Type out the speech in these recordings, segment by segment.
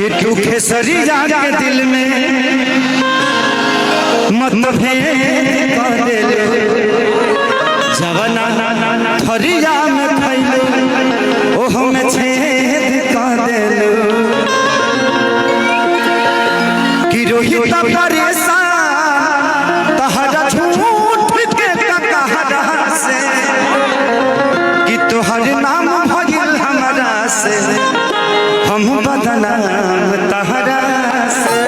कि तू खेसरिया के दिल में मतभेद कर दे जवना थरिया में खैलो ओह में छेद कर दे कि रोहित परेशान तहरा झूठ के कहरा से कि तोहर नाम भइल हमरा से हम बदनाम तहरा से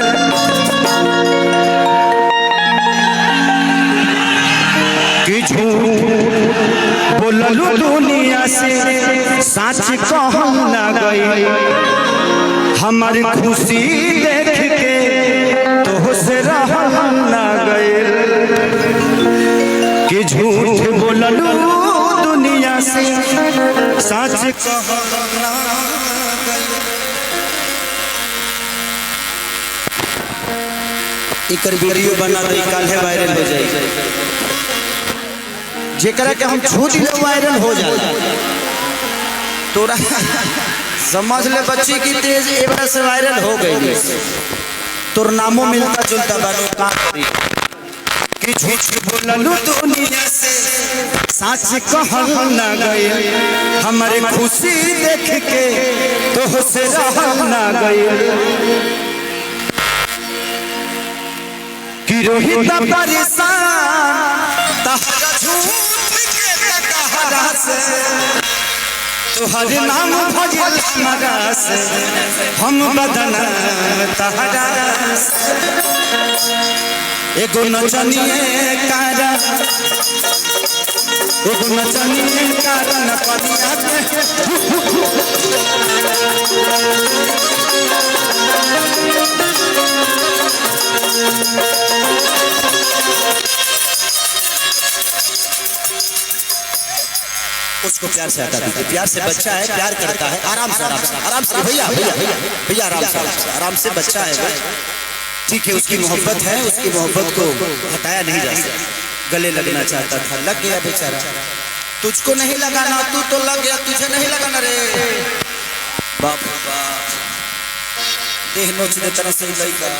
कि झूठ बोललू दुनिया से सच कहल ना गई हमारी खुशी देख के तो से रहल ना गई कि झूठ बोललू दुनिया से सच कहल ना एक वीडियो बना दे काल्हे वायरल हो जाए जेकरा के हम छू दिले वायरल हो जाला तोरा समझ ले बच्ची की तेज ए बार से वायरल हो गई तोर नामो मिलता जुलता बानो का कि झूठ बोललू दुनिया से सच कहल ना गई हमारे खुशी देख के तो से रहल ना गई कि रोहित परेशान तहरा झूठ के कहरा से तोहर नाम भइल हमरा से हम बदनाम तहरा से एगो नचनिए कारा न पनिया उसको प्यार से हटा दीजिए प्यार से बच्चा है प्यार करता है आराम से भैया भैया भैया आराम से बच्चा है ठीक है उसकी मोहब्बत है उसकी मोहब्बत को हटाया नहीं जा सकता गले लगना चाहता था लग गया बेचारा तुझको नहीं लगाना तू तो लग गया तुझे नहीं लगाना रे बाप रे बाप देह नोचने तरह से लगा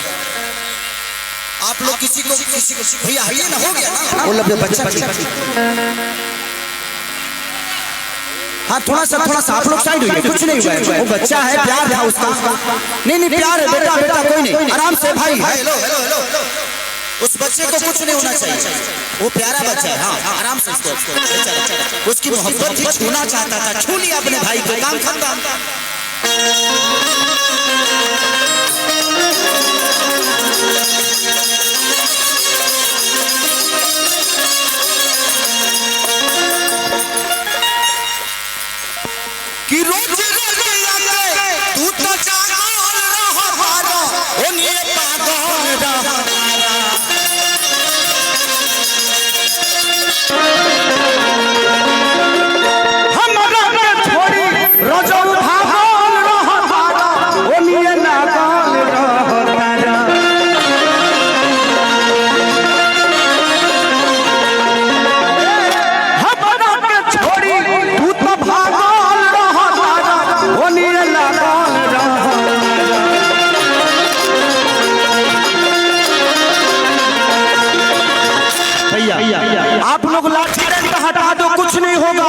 आप लोग किसी को भैया हइए ना हो गया ना वो लग बच्चा हाँ थोड़ा सा आप लोग साइड हुई कुछ नहीं हुआ है वो बच्चा है प्यार था उसका नहीं प्यार है बेटा कोई नहीं आराम से भाई हेलो उस बच्चे को कुछ नहीं होना चाहिए वो प्यारा बच्चा है हाँ आराम से उसकी मोहब्बत ही छूना चाहता था छू लिया अपने भाई को काम खत्म कि रोज तू तो जागल रहा ओनिए पागल रहा हमरा के छोड़ी रोजौ भागल रहा ओनिए लागल रहा हमरा के छोड़ी तू तो भागल आप लोग लाठी डंडा हटा दो कुछ नहीं होगा